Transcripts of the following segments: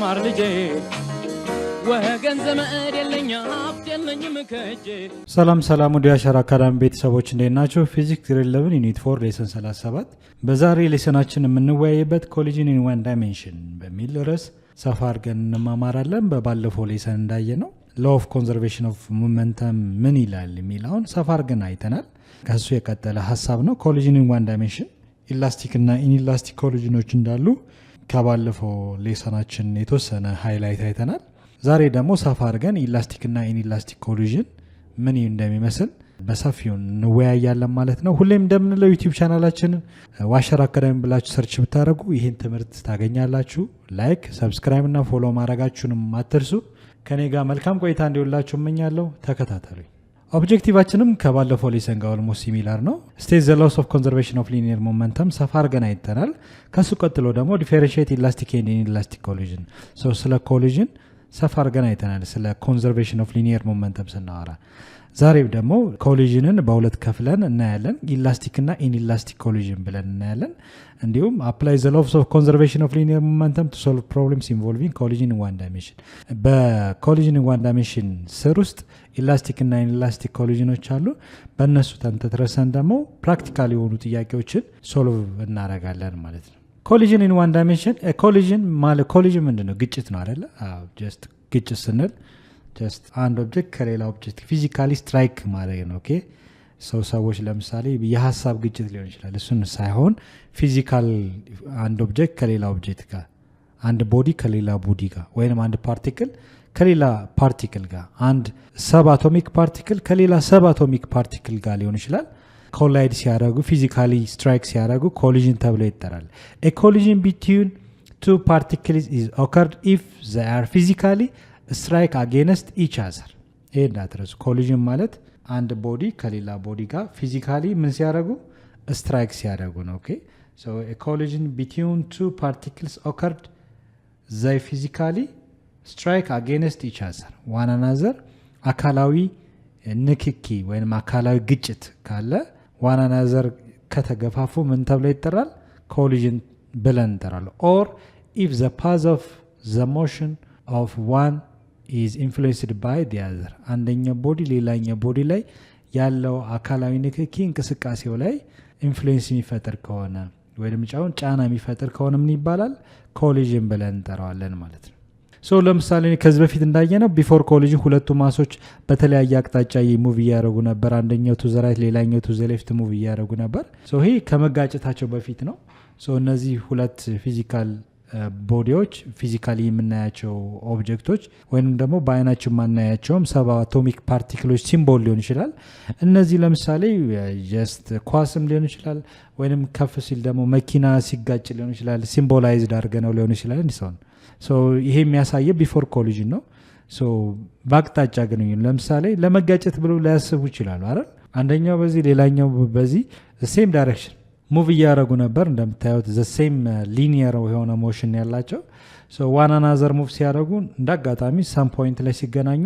ተማር ልጄ ወገን ዘመድ የለኛ ሀብት የለኝም ከጄ ሰላም ሰላም ወዲ አሻራ አካዳሚ ቤተሰቦች እንዴት ናችሁ? ፊዚክስ ግሬድ 11 ዩኒት 4 ሌሰን 37 በዛሬ ሌሰናችን የምንወያይበት ኮሊዥን ኢን ዋን ዳይሜንሽን በሚል ርዕስ ሰፋ አድርገን እንማማራለን። በባለፈው ሌሰን እንዳየነው ላው ኦፍ ኮንዘርቬሽን ኦፍ ሞመንተም ምን ይላል የሚለውን ሰፋ አድርገን አይተናል። ከሱ የቀጠለ ሐሳብ ነው። ኮሊዥን ኢን ዋን ዳይሜንሽን ኢላስቲክ እና ኢንኢላስቲክ ኮሊዥኖች እንዳሉ ከባለፈው ሌሰናችን የተወሰነ ሃይላይት አይተናል። ዛሬ ደግሞ ሰፋ አድርገን ኢላስቲክ እና ኢንኢላስቲክ ኮሊዥን ምን እንደሚመስል በሰፊው እንወያያለን ማለት ነው። ሁሌም እንደምንለው ዩቲዩብ ቻናላችንን ዋሸር አካዳሚ ብላችሁ ሰርች ብታደርጉ ይህን ትምህርት ታገኛላችሁ። ላይክ፣ ሰብስክራይብ እና ፎሎ ማድረጋችሁንም አትርሱ። ከኔ ጋር መልካም ቆይታ እንዲሆንላችሁ እመኛለሁ። ተከታተሉኝ። ኦብጀክቲቫችንም ከባለፈው ሌሰን ጋር ኦልሞስት ሲሚላር ነው። ስቴት ዘ ሎስ ኦፍ ኮንዘርቬሽን ኦፍ ሊኒየር ሞመንተም ሰፋ አድርገን አይተናል። ከሱ ቀጥሎ ደግሞ ዲፈረንሺየት ኢላስቲክ ኤንድ ኢንኢላስቲክ ኮሊዥን ስለ ኮሊዥን ሰፋ አድርገን አይተናል። ስለ ኮንዘርቬሽን ኦፍ ሊኒየር ሞመንተም ስናወራ ዛሬ ደግሞ ኮሊዥንን በሁለት ከፍለን እናያለን። ኢላስቲክ እና ኢንኢላስቲክ ኮሊዥን ብለን እናያለን። እንዲሁም አፕላይ ዘ ሎስ ኦፍ ኮንዘርቬሽን ኦፍ ሊኒየር ሞመንተም ቱ ሶልቭ ፕሮብለምስ ኢንቮልቪንግ ኮሊዥን ኢን ዋን ዳይሜንሽን። በኮሊዥን ኢን ዋን ዳይሜንሽን ስር ውስጥ ኢላስቲክ እና ኢንኢላስቲክ ኮሊዥኖች አሉ። በእነሱ ተንተርሰን ደግሞ ፕራክቲካል የሆኑ ጥያቄዎችን ሶልቭ እናደርጋለን ማለት ነው። ኮሊዥን ኢን ዋን ዳይሜንሽን ኮሊዥን ማለት ኮሊዥን ምንድነው? ግጭት ነው አይደለ? ጀስት ግጭት ስንል ጀስት አንድ ኦብጀክት ከሌላ ኦብጀክት ፊዚካሊ ስትራይክ ማድረግ ነው። ኦኬ ሰዎች ለምሳሌ የሀሳብ ግጭት ሊሆን ይችላል። እሱን ሳይሆን ፊዚካል አንድ ኦብጀክት ከሌላ ኦብጀክት ጋር፣ አንድ ቦዲ ከሌላ ቦዲ ጋር፣ ወይም አንድ ፓርቲክል ከሌላ ፓርቲክል ጋር፣ አንድ ሰብ አቶሚክ ፓርቲክል ከሌላ ሰብ አቶሚክ ፓርቲክል ጋር ሊሆን ይችላል። ኮላይድ ሲያደርጉ ፊዚካሊ ስትራይክ ሲያደርጉ ኮሊዥን ተብሎ ይጠራል። ኤ ኮሊዥን ቢትዊን ቱ ፓርቲክልስ ኢዝ ኦከርድ ኢፍ ዘይ አር ፊዚካሊ ስትራይክ አጌንስት ኢች አዘር። ይሄ እንዳትረሱ። ኮሊዥን ማለት አንድ ቦዲ ከሌላ ቦዲ ጋር ፊዚካሊ ምን ሲያደርጉ ስትራይክ ሲያደርጉ ነው። ኦኬ ሶ ኤ ኮሊዥን ቢትዊን ቱ ፓርቲክልስ ኦከርድ ዘይ ፊዚካሊ ስትራይክ አጌንስት ኢች አዘር ዋን አናዘር። አካላዊ ንክኪ ወይም አካላዊ ግጭት ካለ ዋን አናዘር ከተገፋፉ ምን ተብሎ ይጠራል? ኮሊዥን ብለን እንጠራለን። ኦር ኢፍ ዘ ፓዝ ኦፍ ዘ ሞሽን ኦፍ ዋን ኢዝ ኢንፍሉዌንስድ ባይ ዲ አዘር። አንደኛው ቦዲ ሌላኛው ቦዲ ላይ ያለው አካላዊ ንክኪ እንቅስቃሴው ላይ ኢንፍሉዌንስ የሚፈጥር ከሆነ ወይም ጫና የሚፈጥር ከሆነ ምን ይባላል? ኮሊዥን ብለን እንጠራዋለን ማለት ነው። ለምሳሌ ከዚህ በፊት እንዳየነው ቢፎር ኮሊዥን ሁለቱ ማሶች በተለያየ አቅጣጫ ሙቭ እያደረጉ ነበር። አንደኛው ቱ ዘ ራይት ሌላኛው ቱ ዘ ሌፍት ሙቭ እያደረጉ ነበር። ይሄ ከመጋጨታቸው በፊት ነው። እነዚህ ሁለት ፊዚካል ቦዲዎች ፊዚካሊ የምናያቸው ኦብጀክቶች ወይም ደግሞ በአይናችን ማናያቸውም ሰብ አቶሚክ ፓርቲክሎች ሲምቦል ሊሆን ይችላል። እነዚህ ለምሳሌ ጀስት ኳስም ሊሆን ይችላል፣ ወይም ከፍ ሲል ደግሞ መኪና ሲጋጭ ሊሆን ይችላል። ሲምቦላይዝድ አድርገነው ሊሆን ይችላል። ይሄ የሚያሳየ ቢፎር ኮሊዥን ነው። በአቅጣጫ ግንኙነት ለምሳሌ ለመጋጨት ብሎ ሊያስቡ ይችላሉ አይደል? አንደኛው በዚህ ሌላኛው በዚህ ሴም ዳይሬክሽን ሙቭ እያደረጉ ነበር። እንደምታዩት ዘ ሴም ሊኒየር የሆነ ሞሽን ያላቸው ዋን አናዘር ሙቭ ሲያደርጉ እንዳጋጣሚ ሳም ፖይንት ላይ ሲገናኙ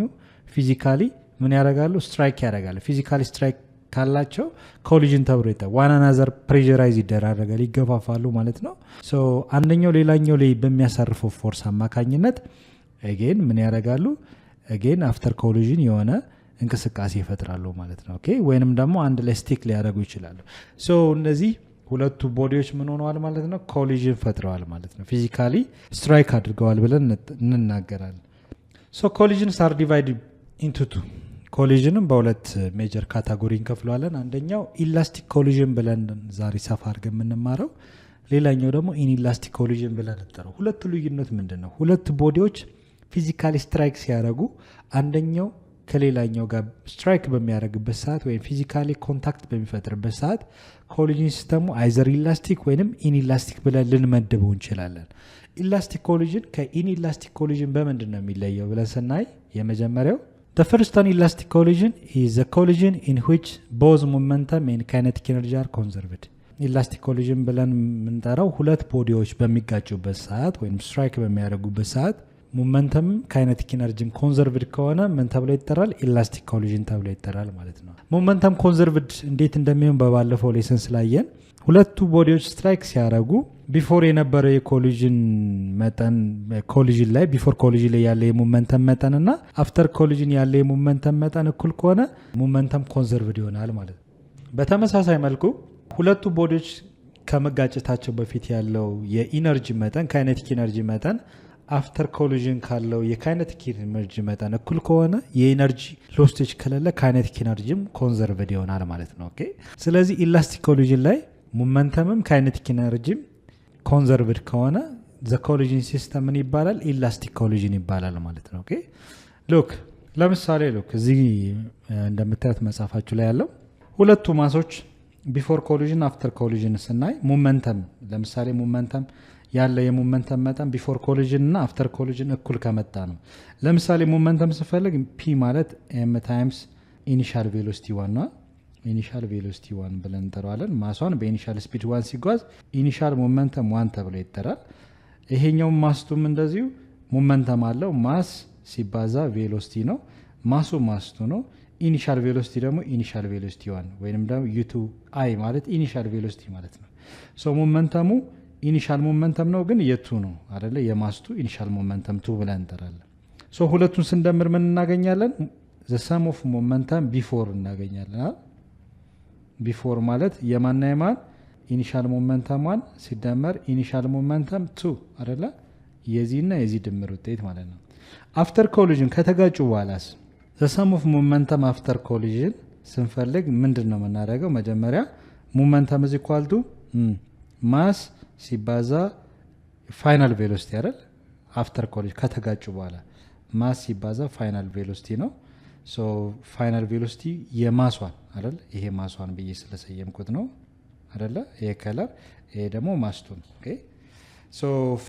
ፊዚካሊ ምን ያደርጋሉ? ስትራይክ ያደርጋሉ። ፊዚካሊ ስትራይክ ካላቸው ኮሊዥን ተብሎ ይጠራል። ዋን አናዘር ፕሬሸራይዝ ይደራረጋል፣ ይገፋፋሉ ማለት ነው። አንደኛው ሌላኛው ላይ በሚያሳርፈው ፎርስ አማካኝነት አጌን ምን ያደርጋሉ? አጌን አፍተር ኮሊዥን የሆነ እንቅስቃሴ ይፈጥራሉ ማለት ነው። ኦኬ ወይንም ደግሞ አንድ ላይ ስቲክ ሊያደርጉ ይችላሉ። እነዚህ ሁለቱ ቦዲዎች ምን ሆነዋል ማለት ነው? ኮሊዥን ፈጥረዋል ማለት ነው። ፊዚካሊ ስትራይክ አድርገዋል ብለን እንናገራለን። ኮሊዥንስ አር ዲቫይድድ ኢንቱ ቱ። ኮሊዥንም በሁለት ሜጀር ካታጎሪ እንከፍለዋለን። አንደኛው ኢላስቲክ ኮሊዥን ብለን ዛሬ ሰፋ አድርገን የምንማረው፣ ሌላኛው ደግሞ ኢንኢላስቲክ ኮሊዥን ብለን እንጠራው። ሁለቱ ልዩነት ምንድን ነው? ሁለት ቦዲዎች ፊዚካሊ ስትራይክ ሲያደርጉ አንደኛው ከሌላኛው ጋር ስትራይክ በሚያደርግበት ሰዓት ወይም ፊዚካሊ ኮንታክት በሚፈጥርበት ሰዓት ኮሊዥን ሲስተሙ አይዘር ኢላስቲክ ወይም ኢንኢላስቲክ ብለን ልንመድበው እንችላለን። ኢላስቲክ ኮሊዥን ከኢንኢላስቲክ ኮሊዥን በምንድን ነው የሚለየው ብለን ስናይ የመጀመሪያው the first inelastic collision is a collision in which both momentum and kinetic energy are conserved. ኢላስቲክ ኮሊዥን ብለን የምንጠራው ሁለት ቦዲዎች በሚጋጩበት ሰዓት ወይም ስትራይክ በሚያደርጉበት ሰዓት ሞመንተም ካይነቲክ ኢነርጂም ኮንዘርቭድ ከሆነ ምን ተብሎ ይጠራል? ኢላስቲክ ኮሊዥን ተብሎ ይጠራል ማለት ነው። ሞመንተም ኮንዘርቭድ እንዴት እንደሚሆን በባለፈው ሌሰን ስላየን ሁለቱ ቦዲዎች ስትራይክ ሲያደርጉ ቢፎር የነበረው የኮሊዥን መጠን ኮሊዥን ላይ ቢፎር ኮሊዥን ላይ ያለ የሞመንተም መጠን እና አፍተር ኮሊዥን ያለ የሞመንተም መጠን እኩል ከሆነ ሞመንተም ኮንዘርቭድ ይሆናል ማለት ነው። በተመሳሳይ መልኩ ሁለቱ ቦዲዎች ከመጋጨታቸው በፊት ያለው የኢነርጂ መጠን ካይነቲክ ኢነርጂ መጠን አፍተር ኮሊዥን ካለው የካይነቲክ ኢነርጂ መጠን እኩል ከሆነ የኢነርጂ ሎስቴጅ ከሌለ ካይነቲክ ኢነርጂም ኮንዘርቭድ ይሆናል ማለት ነው። ኦኬ ስለዚህ ኢላስቲክ ኮሊዥን ላይ ሞመንተምም ካይነቲክ ኢነርጂም ኮንዘርቭድ ከሆነ ዘ ኮሊዥን ሲስተም ምን ይባላል? ኢላስቲክ ኮሊዥን ይባላል ማለት ነው። ኦኬ ሉክ ለምሳሌ ሉክ እዚህ እንደምታዩት መጽሐፋችሁ ላይ ያለው ሁለቱ ማሶች ቢፎር ኮሊዥን አፍተር ኮሊዥን ስናይ ሞመንተም ለምሳሌ ሞመንተም ያለ የሞመንተም መጠን ቢፎር ኮሊዥን እና አፍተር ኮሊዥን እኩል ከመጣ ነው። ለምሳሌ ሞመንተም ስፈልግ ፒ ማለት ኤም ታይምስ ኢኒሻል ቬሎሲቲ 1 ነው። ኢኒሻል ቬሎሲቲ 1 ብለን እንጠራዋለን። ማሷን በኢኒሻል ስፒድ 1 ሲጓዝ ኢኒሻል ሞመንተም 1 ተብሎ ይጠራል። ይሄኛው ማስቱም እንደዚሁ ሞመንተም አለው። ማስ ሲባዛ ቬሎሲቲ ነው። ማሱ ማስቱ ነው። ኢኒሻል ቬሎሲቲ ደግሞ ኢኒሻል ቬሎሲቲ 1 ወይንም ደግሞ ዩ2 አይ ማለት ኢኒሻል ቬሎሲቲ ማለት ነው። ሶ ሞመንተሙ ኢኒሻል ሞመንተም ነው ግን የቱ ነው አይደለ? የማስቱ ኢኒሻል ሞመንተም 2 ብለን እንጠራለን። ሶ ሁለቱን ስንደምር ምን እናገኛለን? ዘ ሰም ኦፍ ሞመንተም ቢፎር እናገኛለን። ቢፎር ማለት የማና የማን ኢኒሻል ሞመንተም 1 ሲደመር ኢኒሻል ሞመንተም 2 አይደለ? የዚህና የዚህ ድምር ውጤት ማለት ነው። አፍተር ኮሊዥን ከተጋጩ በኋላስ ዘ ሰም ኦፍ ሞመንተም አፍተር ኮሊዥን ስንፈልግ ምንድን ነው የምናደርገው? መጀመሪያ ሞመንተም ኢዝ ኢኳል ቱ ማስ ሲባዛ ፋይናል ቬሎሲቲ አይደል? አፍተር ኮሊዥን ከተጋጩ በኋላ ማስ ሲባዛ ፋይናል ቬሎሲቲ ነው። ሶ ፋይናል ቬሎሲቲ የማሷን አይደል? ይሄ ማሷን ብዬ ስለሰየምኩት ነው አይደለ? ይሄ ከለር ይሄ ደግሞ ማስቱን። ኦኬ ሶ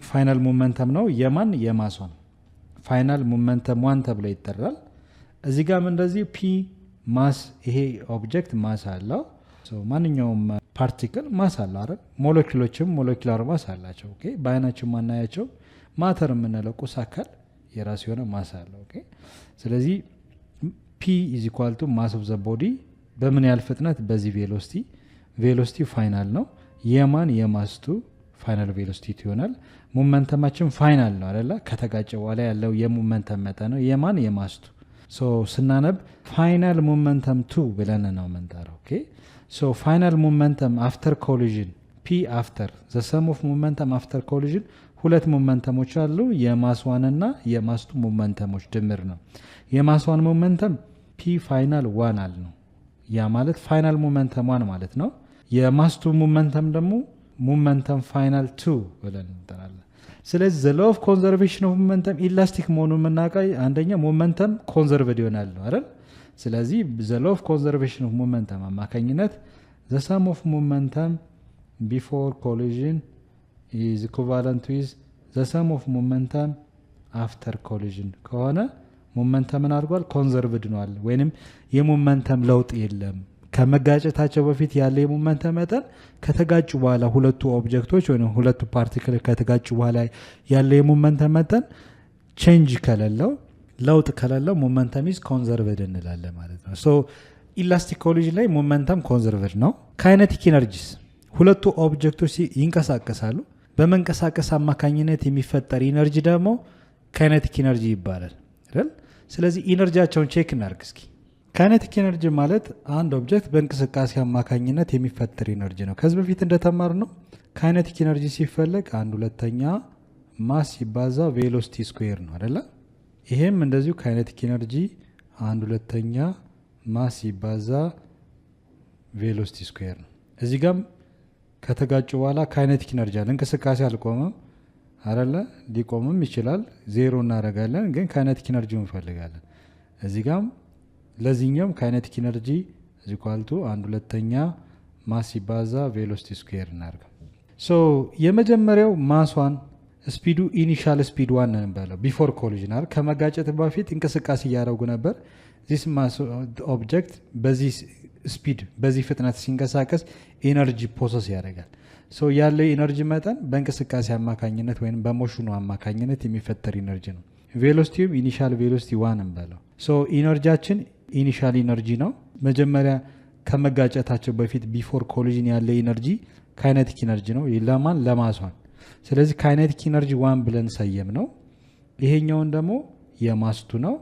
ፋይናል ሞመንተም ነው የማን የማሷን ፋይናል ሞመንተም 1 ተብሎ ይጠራል። እዚህ ጋርም እንደዚህ ፒ ማስ ይሄ ኦብጀክት ማስ አለው። ሶ ማንኛውም ፓርቲክል ማስ አለው አይደል? ሞለኪውሎችም ሞለኪውላር ማስ አላቸው። ኦኬ በአይናችን ማናያቸው ማተር የምንለው ቁስ አካል የራሱ የሆነ ማስ አለው። ኦኬ ስለዚህ ፒ ኢዝ ኢኳል ቱ ማስ ኦፍ ዘ ቦዲ በምን ያህል ፍጥነት በዚህ ቬሎሲቲ ቬሎሲቲ ፋይናል ነው የማን የማስቱ ፋይናል ቬሎሲቲ ይሆናል። ሞመንተማችን ፋይናል ነው አይደለ? ከተጋጨ በኋላ ያለው የሞመንተም መጠን ነው የማን የማስቱ። ሶ ስናነብ ፋይናል ሞመንተም 2 ብለን ነው የምንጠራው። ኦኬ ሶ ፋይናል ሞመንተም አፍተር ኮሊዥን ፒ አፍተር ዘ ሰም ኦፍ ሞመንተም አፍተር ኮሊዥን ሁለት ሞመንተሞች አሉ። የማስዋን እና የማስቱ ሞመንተሞች ድምር ነው። የማስዋን ሞመንተም ፒ ፋይናል 1 አለ ነው። ያ ማለት ፋይናል ሞመንተም 1 ማለት ነው። የማስቱ ሞመንተም ደግሞ ሞመንተም ፋይናል 2 ብለን እንጠራለን። ስለዚህ ዘ ሎው ኦፍ ኮንዘርቬሽን ኦፍ ሞመንተም ኢላስቲክ መሆኑን የምናውቀው አንደኛ ሞመንተም ኮንዘርቭድ ይሆናል ነው አይደል? ስለዚህ ዘ ሎው ኦፍ ኮንዘርቬሽን ኦፍ ሞመንተም አማካኝነት ዘ ሰም ኦፍ ሞመንተም ቢፎር ኮሊዥን ኢዝ ኢኩቫለንት ዊዝ ዘ ሰም ኦፍ ሞመንተም አፍተር ኮሊዥን ከሆነ ሞመንተምን አድርጓል ኮንዘርቭድ ነዋል ወይንም የሞመንተም ለውጥ የለም። ከመጋጨታቸው በፊት ያለ የሞመንተም መጠን ከተጋጩ በኋላ ሁለቱ ኦብጀክቶች ወይም ሁለቱ ፓርቲክል ከተጋጩ በኋላ ያለ የሞመንተም መጠን ቼንጅ ከሌለው ለውጥ ከሌለው ሞመንተም ኢዝ ኮንዘርቭድ እንላለን ማለት ነው። ሶ ኢላስቲክ ኮሊዥን ላይ ሞመንተም ኮንዘርቭድ ነው። ካይነቲክ ኢነርጂስ ሁለቱ ኦብጀክቶች ይንቀሳቀሳሉ። በመንቀሳቀስ አማካኝነት የሚፈጠር ኢነርጂ ደግሞ ካይነቲክ ኢነርጂ ይባላል አይደል? ስለዚህ ኢነርጂያቸውን ቼክ እናድርግ እስኪ። ካይነቲክ ኢነርጂ ማለት አንድ ኦብጀክት በእንቅስቃሴ አማካኝነት የሚፈጠር ኢነርጂ ነው። ከዚህ በፊት እንደተማር ነው ካይነቲክ ኢነርጂ ሲፈለግ 1/2 ማስ ሲባዛ ቬሎሲቲ ስኩዌር ነው አይደለ? ይሄም እንደዚሁ ካይነቲክ ኢነርጂ 1/2 ማስ ሲባዛ ቬሎሲቲ ስኩዌር ነው። እዚህ ጋም ከተጋጩ በኋላ ካይነቲክ ኢነርጂ አለ። እንቅስቃሴ አልቆመም አይደለ? ሊቆምም ይችላል። ዜሮ እናደርጋለን፣ ግን ካይነቲክ ኢነርጂ እንፈልጋለን። እዚህ ጋም ለዚህኛውም ካይነቲክ ኢነርጂ እዚህ ኳልቱ 1/2 ማስ ሲባዛ ቬሎሲቲ ስኩዌር እናደርገው። ሶ የመጀመሪያው ማስዋን ስፒዱ ኢኒሻል ስፒድ 1 እንበለው ቢፎር ኮሊዥን አይደል? ከመጋጨት በፊት እንቅስቃሴ እያደረጉ ነበር። ዚስ ማስ ኦብጀክት በዚህ ስፒድ በዚህ ፍጥነት ሲንቀሳቀስ ኢነርጂ ፕሮሰስ ያደርጋል። ሶ ያለው ኢነርጂ መጠን በእንቅስቃሴ አማካኝነት ወይም በሞሽኑ አማካኝነት የሚፈጠር ኢነርጂ ነው። ቬሎሲቲውም ኢኒሻል ቬሎሲቲ 1 እንበለው። ሶ ኢነርጂያችን ኢኒሻል ኢነርጂ ነው። መጀመሪያ ከመጋጨታቸው በፊት ቢፎር ኮሊዥን ያለ ኢነርጂ ካይነቲክ ኢነርጂ ነው። ለማን ለማሷን። ስለዚህ ካይነቲክ ኢነርጂ 1 ብለን ሰየም ነው። ይሄኛውን ደግሞ የማስቱ ነው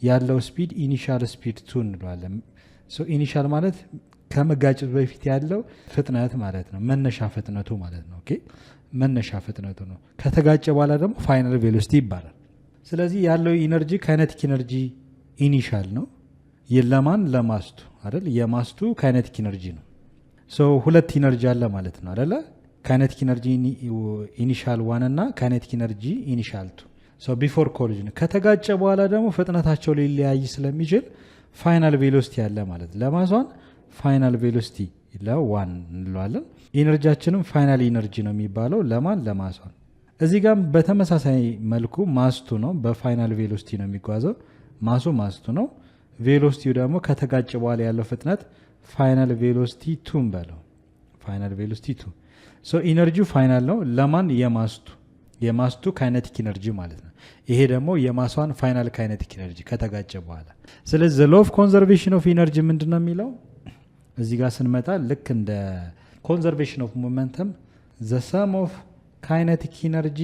ያለው ስፒድ ኢኒሻል ስፒድ 2 እንለዋለን። ሶ ኢኒሻል ማለት ከመጋጨት በፊት ያለው ፍጥነት ማለት ነው። መነሻ ፍጥነቱ ማለት ነው። ኦኬ መነሻ ፍጥነቱ ነው። ከተጋጨ በኋላ ደግሞ ፋይናል ቬሎሲቲ ይባላል። ስለዚህ ያለው ኢነርጂ ካይነቲክ ኢነርጂ ኢኒሻል ነው። ለማን ለማስቱ አይደል? የማስቱ ካይነቲክ ኢነርጂ ነው። ሶ ሁለት ኢነርጂ አለ ማለት ነው አይደለ? ካይነቲክ ኢነርጂ ኢኒሻል 1 እና ካይነቲክ ኢነርጂ ኢኒሻል 2። ሶ ቢፎር ኮሊዥን ከተጋጨ በኋላ ደግሞ ፍጥነታቸው ሊለያይ ስለሚችል ፋይናል ቬሎሲቲ ያለ ማለት ለማሷን ፋይናል ቬሎሲቲ ለ1 እንለዋለን። ኢነርጂያችንም ፋይናል ኢነርጂ ነው የሚባለው ለማን ለማሷን። እዚህ ጋር በተመሳሳይ መልኩ ማስቱ ነው በፋይናል ቬሎሲቲ ነው የሚጓዘው። ማስቱ ነው። ቬሎሲቲው ደግሞ ከተጋጨ በኋላ ያለው ፍጥነት ፋይናል ቬሎሲቲ 2 በለው። ፋይናል ቬሎሲቲ 2። ሶ ኢነርጂው ፋይናል ነው ለማን የማስቱ ካይነቲክ ኢነርጂ ማለት ነው። ይሄ ደግሞ የማሷን ፋይናል ካይነቲክ ኢነርጂ ከተጋጨ በኋላ። ስለዚህ ዘ ሎው ኦፍ ኮንዘርቬሽን ኦፍ ኢነርጂ ምንድነው የሚለው እዚህ ጋር ስንመጣ ልክ እንደ ኮንዘርቬሽን ኦፍ ሞመንተም ዘ ሰም ኦፍ ካይነቲክ ኢነርጂ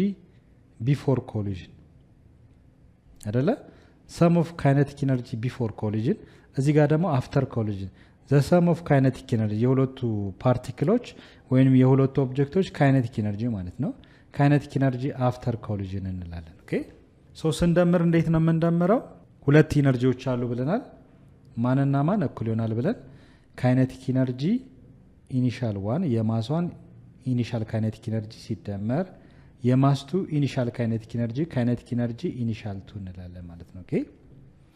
ቢፎር ኮሊዥን አይደለ? ሰም ኦፍ ካይነቲክ ኢነርጂ ቢፎር ኮሊዥን። እዚህ ጋር ደግሞ አፍተር ኮሊዥን ዘ ሰም ኦፍ ካይነቲክ ኢነርጂ የሁለቱ ፓርቲክሎች ወይም የሁለቱ ኦብጀክቶች ካይነቲክ ኢነርጂ ማለት ነው። ካይነቲክ ኢነርጂ አፍተር ኮሊዥን እንላለን። ኦኬ ሶ ስንደምር እንዴት ነው የምንደምረው? ሁለት ኢነርጂዎች አሉ ብለናል። ማንና ማን እኩል ይሆናል ብለን ካይነቲክ ኢነርጂ ኢኒሻል 1 የማሷን ኢኒሻል ካይነቲክ ኢነርጂ ሲደመር የማስቱ ኢኒሻል ካይነቲክ ኢነርጂ ኢኒሻል 2 እንላለን ማለት ነው። ኦኬ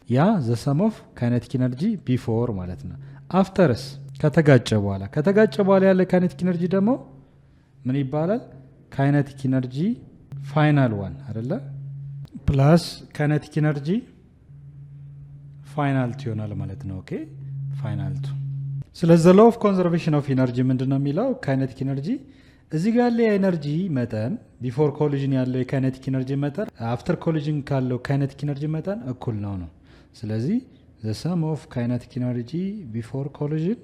ያ ዘ ሰም ኦፍ ካይነቲክ ኢነርጂ ቢፎር ማለት ነው። አፍተርስ ከተጋጨ በኋላ ያለ ካይነቲክ ኢነርጂ ደግሞ ምን ይባላል? ካይነቲክ ኢነርጂ ፋይናል 1 አይደለ? ፕላስ ካይነቲክ ኢነርጂ ፋይናል 2 ይሆናል ማለት ነው። ኦኬ ፋይናል 2። ስለዚህ ሎው ኦፍ ኮንዘርቬሽን ኦፍ ኢነርጂ ምንድነው የሚለው ካይነቲክ ኢነርጂ እዚህ ጋር ያለ የኤነርጂ መጠን ቢፎር ኮሊዥን ያለው የካይነቲክ ኢነርጂ መጠን አፍተር ኮሊዥን ካለው ካይነቲክ ኢነርጂ መጠን እኩል ነው። ስለዚህ the sum of kinetic energy before collision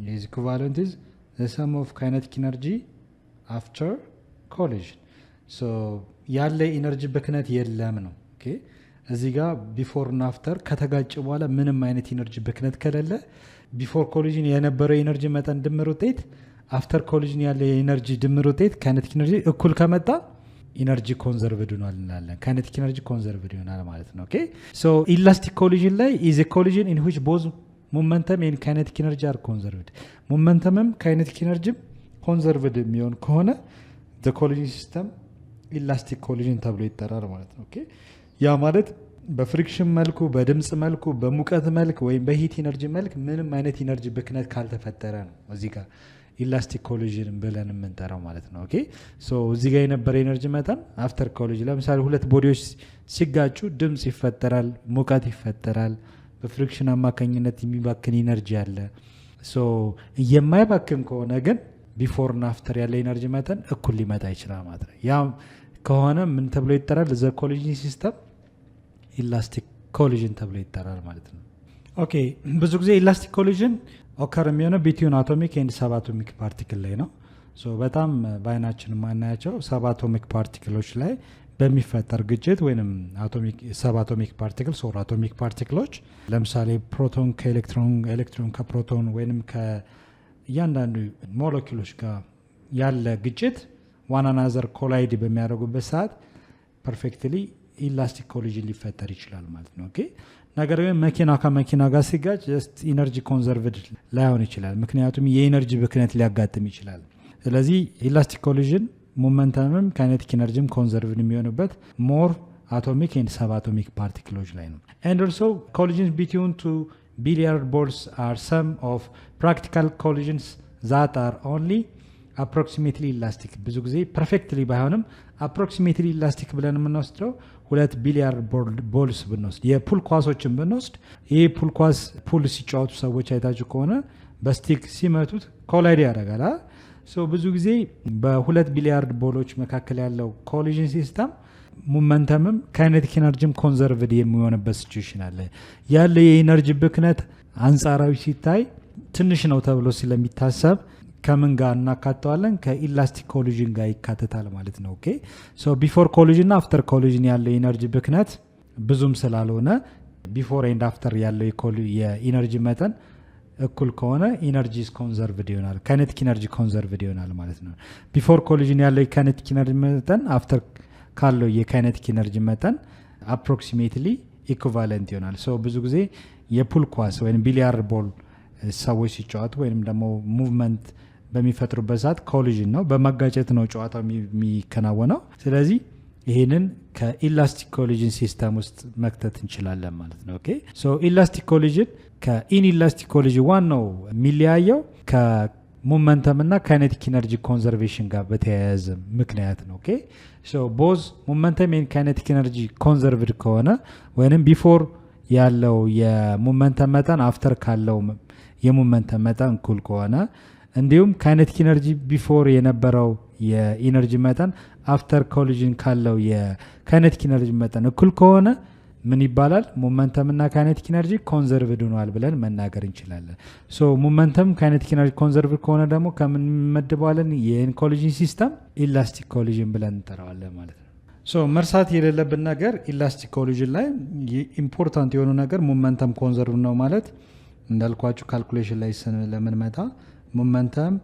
is equivalent is the sum of kinetic energy after collision. so ያለ ኢነርጂ ብክነት የለም ነው። ኦኬ እዚህ ጋር ቢፎር እና አፍተር ከተጋጨ በኋላ ምንም አይነት ኢነርጂ ብክነት ከሌለ ቢፎር ኮሊዥን የነበረው ኢነርጂ መጠን ድምር ውጤት አፍተር ኮሊዥን ያለ የኢነርጂ ድምር ውጤት ካይነቲክ ኢነርጂ እኩል ከመጣ ኢነርጂ ኮንዘርቭድ ሆኗል እንላለን። ካይነቲክ ኢነርጂ ኮንዘርቭድ ይሆናል ማለት ነው። ኦኬ ሶ ኢላስቲክ ኮሊዥን ላይ ኢዝ ኤ ኮሊዥን ኢን ዊች ቦዝ ሞመንተም ኤንድ ካይነቲክ ኢነርጂ አር ኮንዘርቭድ። ሞመንተምም ካይነቲክ ኢነርጂም ኮንዘርቭድ የሚሆን ከሆነ ዘ ኮሊዥን ሲስተም ኢላስቲክ ኮሊዥን ተብሎ ይጠራል ማለት ነው። ኦኬ ያ ማለት በፍሪክሽን መልኩ፣ በድምፅ መልኩ፣ በሙቀት መልክ ወይም በሂት ኢነርጂ መልክ ምንም አይነት ኢነርጂ ብክነት ካልተፈጠረ ነው እዚህ ጋር ኢላስቲክ ኮሊዥን ብለን የምንጠራው ማለት ነው። ኦኬ ሶ እዚህ ጋር የነበረ ኤነርጂ መጠን አፍተር ኮሊዥን ለምሳሌ ሁለት ቦዲዎች ሲጋጩ ድምፅ ይፈጠራል፣ ሙቀት ይፈጠራል። በፍሪክሽን አማካኝነት የሚባክን ኢነርጂ አለ። ሶ የማይባክን ከሆነ ግን ቢፎር እና አፍተር ያለ ኢነርጂ መጠን እኩል ሊመጣ ይችላል ማለት ነው። ያ ከሆነ ምን ተብሎ ይጠራል? ዘ ኮሊዥን ሲስተም ኢላስቲክ ኮሊዥን ተብሎ ይጠራል ማለት ነው። ኦኬ ብዙ ጊዜ ኢላስቲክ ኮሊዥን ኦከር የሚሆነው ቢትዊን አቶሚክ ኤንድ ሰብ አቶሚክ ፓርቲክል ላይ ነው። በጣም በአይናችን የማናያቸው ሰብ አቶሚክ ፓርቲክሎች ላይ በሚፈጠር ግጭት ወይም ሰብ አቶሚክ ፓርቲክልስ ኦር አቶሚክ ፓርቲክሎች ለምሳሌ ፕሮቶን ከኤሌክትሮን፣ ኤሌክትሮን ከፕሮቶን ወይም ከእያንዳንዱ ሞለኪሎች ጋር ያለ ግጭት ዋን አናዘር ኮላይድ በሚያደርጉበት ሰዓት ፐርፌክትሊ ኢላስቲክ ኮሊዥን ሊፈጠር ይችላል ማለት ነው። ኦኬ ነገር ግን መኪና ከመኪና ጋር ሲጋጭ ጀስት ኢነርጂ ኮንዘርቭድ ላይሆን ይችላል፣ ምክንያቱም የኢነርጂ ብክነት ሊያጋጥም ይችላል። ስለዚህ ኢላስቲክ ኮሊዥን ሞመንተምም ካይኔቲክ ኢነርጂም ኮንዘርቭድ የሚሆንበት ሞር አቶሚክ ኤንድ ሰብ አቶሚክ ፓርቲክሎች ላይ ነው። ኤንድ ኦልሶ ኮሊዥንስ ቢትዊን ቱ ቢሊያርድ ቦልስ አር ሰም ኦፍ ፕራክቲካል ኮሊዥንስ ዛት አር ኦንሊ አፕሮክሲሜትሊ ኢላስቲክ። ብዙ ጊዜ ፐርፌክትሊ ባይሆንም አፕሮክሲሜትሊ ኢላስቲክ ብለን የምንወስደው ሁለት ቢሊያርድ ቦልስ ብንወስድ፣ የፑል ኳሶችን ብንወስድ፣ ይህ ፑል ኳስ ፑል ሲጫወቱ ሰዎች አይታችሁ ከሆነ በስቲክ ሲመቱት ኮላይድ ያደርጋል። ብዙ ጊዜ በሁለት ቢሊያርድ ቦሎች መካከል ያለው ኮሊዥን ሲስተም ሞመንተምም ካይኔቲክ ኤነርጂም ኮንዘርቭድ የሚሆንበት ሲቹዌሽን አለ። ያለ የኤነርጂ ብክነት አንጻራዊ ሲታይ ትንሽ ነው ተብሎ ስለሚታሰብ ከምን ጋር እናካተዋለን? ከኢላስቲክ ኮሊዥን ጋር ይካተታል ማለት ነው። ኦኬ ሶ ቢፎር ኮሊዥን እና አፍተር ኮሊዥን ያለው የኤነርጂ ብክነት ብዙም ስላልሆነ ቢፎር ኤንድ አፍተር ያለው የኢነርጂ መጠን እኩል ከሆነ ኢነርጂ ኮንዘርቭድ ይሆናል፣ ካይኔቲክ ኢነርጂ ኮንዘርቭድ ይሆናል ማለት ነው። ቢፎር ኮሊዥን ያለው የካይኔቲክ ኢነርጂ መጠን አፍተር ካለው የካይኔቲክ ኢነርጂ መጠን አፕሮክሲሜትሊ ኢኩቫለንት ይሆናል። ሶ ብዙ ጊዜ የፑል ኳስ ወይም ቢሊያርድ ቦል ሰዎች ሲጫወቱ ወይም ደግሞ ሙቭመንት በሚፈጥሩበት ሰዓት ኮሊዥን ነው፣ በማጋጨት ነው ጨዋታው የሚከናወነው። ስለዚህ ይህንን ከኢላስቲክ ኮሊዥን ሲስተም ውስጥ መክተት እንችላለን ማለት ነው። ኦኬ ሶ ኢላስቲክ ኮሊዥን ከኢንኢላስቲክ ኮሊዥን ዋናው የሚለያየው ከሞመንተም እና ካይኔቲክ ኢነርጂ ኮንዘርቬሽን ጋር በተያያዘ ምክንያት ነው። ኦኬ ሶ ቦዝ ሞመንተም ኤንድ ካይኔቲክ ኢነርጂ ኮንዘርቭድ ከሆነ ወይም ቢፎር ያለው የሞመንተም መጠን አፍተር ካለው የሞመንተም መጠን እኩል ከሆነ እንዲሁም ካይኔቲክ ኢነርጂ ቢፎር የነበረው የኢነርጂ መጠን አፍተር ኮሊዥን ካለው የካይኔቲክ ኢነርጂ መጠን እኩል ከሆነ ምን ይባላል? ሞመንተም እና ካይኔቲክ ኢነርጂ ኮንዘርቭድ ሆኗል ብለን መናገር እንችላለን። ሶ ሞመንተም ካይኔቲክ ኢነርጂ ኮንዘርቭድ ከሆነ ደግሞ ከምን እንመድበዋለን? ይህን ኮሊዥን ሲስተም ኢላስቲክ ኮሊዥን ብለን እንጠራዋለን ማለት ነው። ሶ መርሳት የሌለብን ነገር ኢላስቲክ ኮሊዥን ላይ ኢምፖርታንት የሆኑ ነገር ሞመንተም ኮንዘርቭ ነው ማለት እንዳልኳችሁ ካልኩሌሽን ላይ ስለምንመጣ ሞመንተም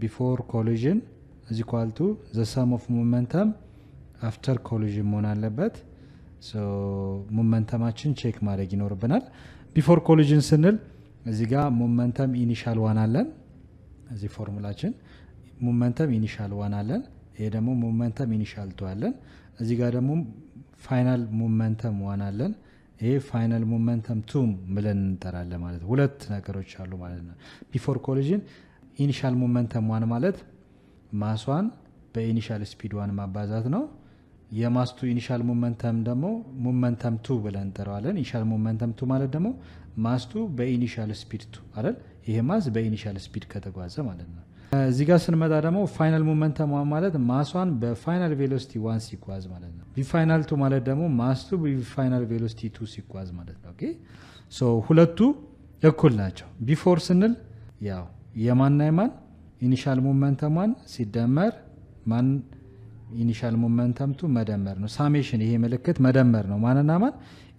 ቢፎር ኮሊዥን is equal to the sum of momentum after collision መሆን አለበት። ሶ ሞመንተማችን ቼክ ማድረግ ይኖርብናል። ቢፎር ኮሊዥን ስንል እዚህ ጋር ሞመንተም ኢኒሻል ዋን አለን። እዚህ ፎርሙላችን ሞመንተም ኢኒሻል ዋን አለን። ይሄ ደግሞ ሞመንተም ኢኒሻል ቱ አለን። እዚህ ጋር ደግሞ ፋይናል ሞመንተም ዋን አለን። ይሄ ፋይናል ሞመንተም ቱ ብለን እንጠራለን ማለት ነው። ሁለት ነገሮች አሉ ማለት ነው። ቢፎር ኮሊዥን ኢኒሻል ሞመንተም ዋን ማለት ማስዋን በኢኒሻል ስፒድ ዋን ማባዛት ነው። የማስቱ ኢኒሻል ሞመንተም ደግሞ ሞመንተም ቱ ብለን እንጠራዋለን። ኢኒሻል ሞመንተም ቱ ማለት ደግሞ ማስቱ በኢኒሻል ስፒድ ቱ አይደል? ይሄ ማስ በኢኒሻል ስፒድ ከተጓዘ ማለት ነው። እዚህ ጋር ስንመጣ ደግሞ ፋይናል ሞመንተም ዋን ማለት ማስዋን በፋይናል ቬሎሲቲ ዋን ሲጓዝ ማለት ነው። ቢፋይናል ቱ ማለት ደግሞ ማስቱ በፋይናል ቬሎሲቲ ቱ ሲጓዝ ማለት ነው። ኦኬ ሶ ሁለቱ እኩል ናቸው። ቢፎር ስንል ያው የማንና የማን ኢኒሻል ሞመንተም ዋን ሲደመር ማን ኢኒሻል ሞመንተም ቱ መደመር ነው። ሳሜሽን ይሄ ምልክት መደመር ነው። ማንና ማን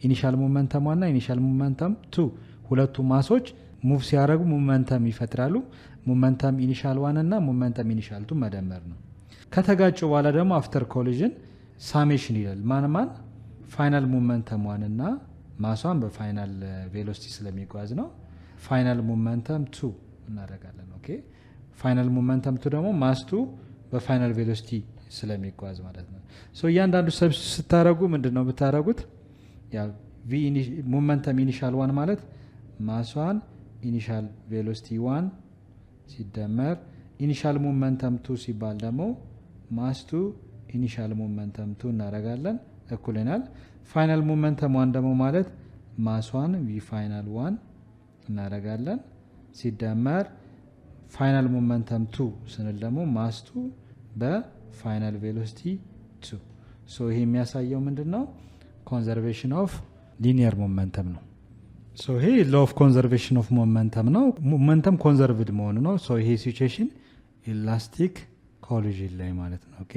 ኢኒሻል ሞመንተም ዋንና ኢኒሻል ሞመንተም ቱ ሁለቱ ማሶች ሙቭ ሲያደርጉ ሞመንተም ይፈጥራሉ። ሞመንተም ኢኒሻል ዋን እና ሞመንተም ኢኒሻል ቱ መደመር ነው። ከተጋጩ በኋላ ደግሞ አፍተር ኮሊዥን ሳሜሽን ይላል። ማን ፋይናል ሞመንተም ዋን እና ማሷን በፋይናል ቬሎሲቲ ስለሚጓዝ ነው። ፋይናል ሞመንተም ቱ እናደርጋለን። ኦኬ ፋይናል ሞመንተም ቱ ደግሞ ማስቱ በፋይናል ቬሎሲቲ ስለሚጓዝ ማለት ነው። ሶ እያንዳንዱ ሰብስ ስታረጉ ምንድነው ብታረጉት? ያ ሞመንተም ኢኒሻል ዋን ማለት ማስዋን ኢኒሻል ቬሎሲቲ ዋን ሲደመር ኢኒሻል ሞመንተም ቱ ሲባል ደግሞ ማስቱ ኢኒሻል ሞመንተም ቱ እናደርጋለን እኩል ይሆናል። ፋይናል ሞመንተም ዋን ደግሞ ማለት ማስዋን ቪ ፋይናል ዋን እናደርጋለን ሲደመር ፋይናል ሞመንተም ቱ ስንል ደግሞ ማስቱ በፋይናል ቬሎሲቲ ቱ። ሶ ይሄ የሚያሳየው ምንድነው? ኮንዘርቬሽን ኦፍ ሊኒየር ሞመንተም ነው። ሶ ይሄ ሎ ኦፍ ኮንዘርቬሽን ኦፍ ሞመንተም ነው። ሞመንተም ኮንዘርቭድ መሆኑ ነው። ሶ ይሄ ሲቹዌሽን ኢላስቲክ ኮሊዥን ላይ ማለት ነው። ኦኬ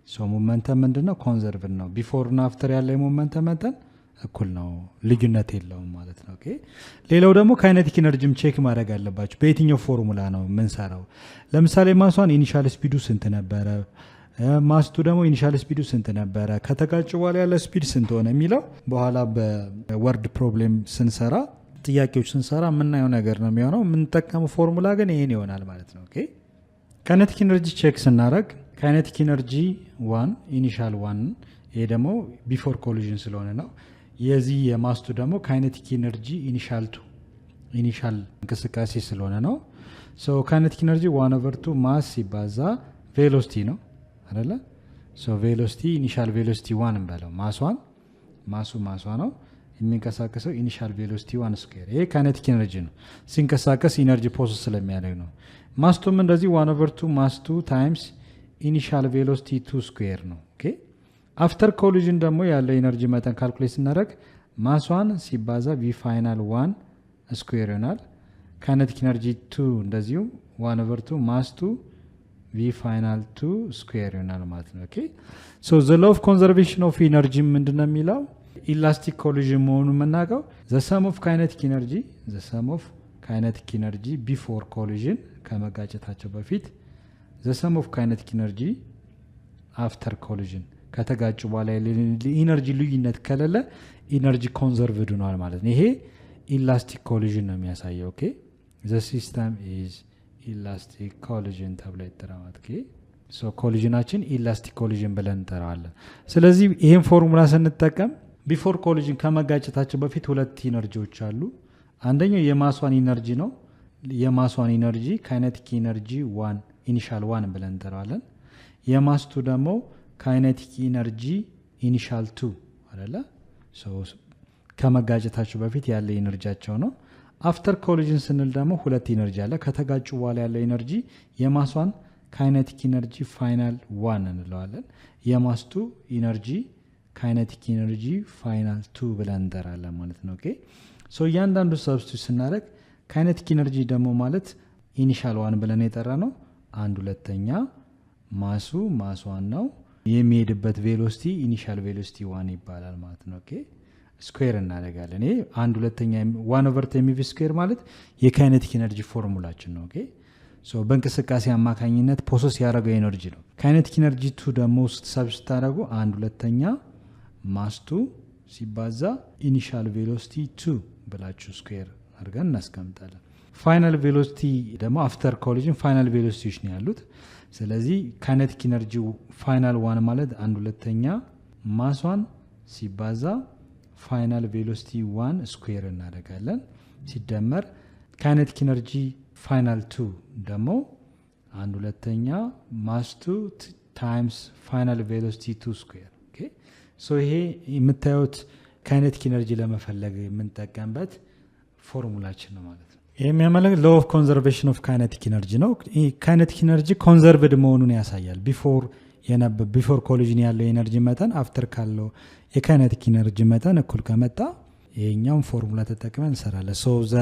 ሶ ሞመንተም ምንድነው? ኮንዘርቭድ ነው። ቢፎር እና አፍተር ያለ የሞመንተም መጠን እኩል ነው፣ ልዩነት የለውም ማለት ነው። ኦኬ ሌላው ደግሞ ካይኔቲክ ኢነርጂም ቼክ ማድረግ አለባችሁ። በየትኛው ፎርሙላ ነው የምንሰራው? ለምሳሌ ማሷን ኢኒሻል ስፒዱ ስንት ነበረ፣ ማስቱ ደግሞ ኢኒሻል ስፒዱ ስንት ነበረ፣ ከተጋጩ በኋላ ያለ ስፒድ ስንት ሆነ የሚለው በኋላ በወርድ ፕሮብሌም ስንሰራ ጥያቄዎች ስንሰራ የምናየው ነገር ነው የሚሆነው። የምንጠቀመው ፎርሙላ ግን ይሄን ይሆናል ማለት ነው። ኦኬ ካይኔቲክ ኢነርጂ ቼክ ስናደርግ ካይኔቲክ ኢነርጂ ዋን ኢኒሻል ዋን፣ ይሄ ደግሞ ቢፎር ኮሊዥን ስለሆነ ነው። የዚህ የማስቱ ደግሞ ካይኔቲክ ኢነርጂ ኢኒሻል ቱ ኢኒሻል እንቅስቃሴ ስለሆነ ነው። ሶ ካይኔቲክ ኢነርጂ 1/2 ማስ ሲባዛ ቬሎሲቲ ነው አይደለ? ሶ ቬሎሲቲ ኢኒሻል ቬሎሲቲ 1 እንበለው። ማሷ ነው የሚንቀሳቀሰው ኢኒሻል ቬሎሲቲ 1 ስኩዌር። ይሄ ካይኔቲክ ኢነርጂ ነው፣ ሲንቀሳቀስ ኢነርጂ ፕሮሰስ ስለሚያደርግ ነው። ማስቱም እንደዚህ 1/2 ማስ 2 ታይምስ ኢኒሻል ቬሎሲቲ 2 ስኩዌር ነው። ኦኬ አፍተር ኮሊዥን ደግሞ ያለው ኢነርጂ መጠን ካልኩሌት ስናደርግ ማስ 1 ሲባዛ ቪ ፋይናል 1 ስኩዌር ይሆናል። ካይኔቲክ ኢነርጂ 2 እንደዚሁ 1/2 ማስ 2 ቪ ፋይናል 2 ስኩዌር ይሆናል ማለት ነው። ኦኬ ሶ ዘ ሎው ኦፍ ኮንዘርቬሽን ኦፍ ኢነርጂ ምንድነው የሚለው ኢላስቲክ ኮሊዥን መሆኑን የምናውቀው ዘ ሰም ኦፍ ካይኔቲክ ኢነርጂ ቢፎር ኮሊዥን ከመጋጨታቸው በፊት ዘ ሰም ኦፍ ካይኔቲክ ኢነርጂ አፍተር ኮሊዥን ከተጋጩ በኋላ ኢነርጂ ልዩነት ከሌለ ኢነርጂ ኮንዘርቭድ ሆኗል ማለት ነው። ይሄ ኢላስቲክ ኮሊዥን ነው የሚያሳየው። ኦኬ ዘ ሲስተም ኢዝ ኢላስቲክ ኮሊዥን ተብሎ ይጠራል። ኦኬ ሶ ኮሊዥናችን ኢላስቲክ ኮሊዥን ብለን እንጠራዋለን። ስለዚህ ይሄን ፎርሙላ ስንጠቀም ቢፎር ኮሊዥን ከመጋጨታቸው በፊት ሁለት ኢነርጂዎች አሉ። አንደኛው የማስዋን ኢነርጂ ነው። የማስዋን ኢነርጂ ካይኔቲክ ኢነርጂ 1 ኢኒሻል 1 ብለን እንጠራዋለን። የማስቱ ደግሞ ካይኔቲክ ኢነርጂ ኢኒሻል 2 አይደለ? ሶ ከመጋጨታቸው በፊት ያለ ኢነርጂያቸው ነው። አፍተር ኮሊዥን ስንል ደግሞ ሁለት ኢነርጂ አለ። ከተጋጩ በኋላ ያለው ኢነርጂ የማስዋን ካይኔቲክ ኢነርጂ ፋይናል 1 እንለዋለን። የማስቱ ኢነርጂ ካይኔቲክ ኢነርጂ ፋይናል 2 ብለን እንጠራለን ማለት ነው። ኦኬ ሶ እያንዳንዱ ሰብስቲቱት ስናደርግ ካይኔቲክ ኢነርጂ ደግሞ ማለት ኢኒሻል 1 ብለን የጠራ ነው 1/2 ማስ 1 ነው። የሚሄድበት ቬሎሲቲ ኢኒሻል ቬሎሲቲ 1 ይባላል ማለት ነው። ኦኬ ስኩዌር እናደርጋለን። ይሄ 1/2 1/mv ስኩዌር ማለት የካይኔቲክ ኢነርጂ ፎርሙላችን ነው። ኦኬ ሶ በእንቅስቃሴ አማካኝነት ፕሮሰስ ያደረገው ኤነርጂ ነው። ካይኔቲክ ኢነርጂ 2 ደግሞ ስትሰብስት ታደርጉ 1/2 ማስ 2 ሲባዛ ኢኒሻል ቬሎሲቲ 2 ብላችሁ ስኩዌር አድርገን እናስቀምጣለን። ፋይናል ቬሎሲቲ ደግሞ አፍተር ኮሊዥን ፋይናል ቬሎሲቲዎች ነው ያሉት። ስለዚህ ካይኔቲክ ኢነርጂ ፋይናል 1 ማለት 1/2 ማስ 1 ሲባዛ ፋይናል ቬሎሲቲ 1 ስኩዌር እናደርጋለን። ሲደመር ካይኔቲክ ኢነርጂ ፋይናል 2 ደግሞ 1/2 ማስ 2 ታይምስ ፋይናል ቬሎሲቲ 2 ስኩዌር። ኦኬ ሶ ይሄ የምታዩት ካይኔቲክ ኢነርጂ ለመፈለግ የምንጠቀምበት ፎርሙላችን ነው ማለት ነው። ይህ የሚያመለክት ሎው ኦፍ ኮንዘርቬሽን ኦፍ ካይኔቲክ ኢነርጂ ነው። ካይኔቲክ ኢነርጂ ኮንዘርቭድ መሆኑን ያሳያል። ቢፎር ኮሊዥን ያለው የኤነርጂ መጠን አፍተር ካለው የካይኔቲክ ኢነርጂ መጠን እኩል ከመጣ ይሄኛውን ፎርሙላ ተጠቅመን እንሰራለን። ሶ ዘ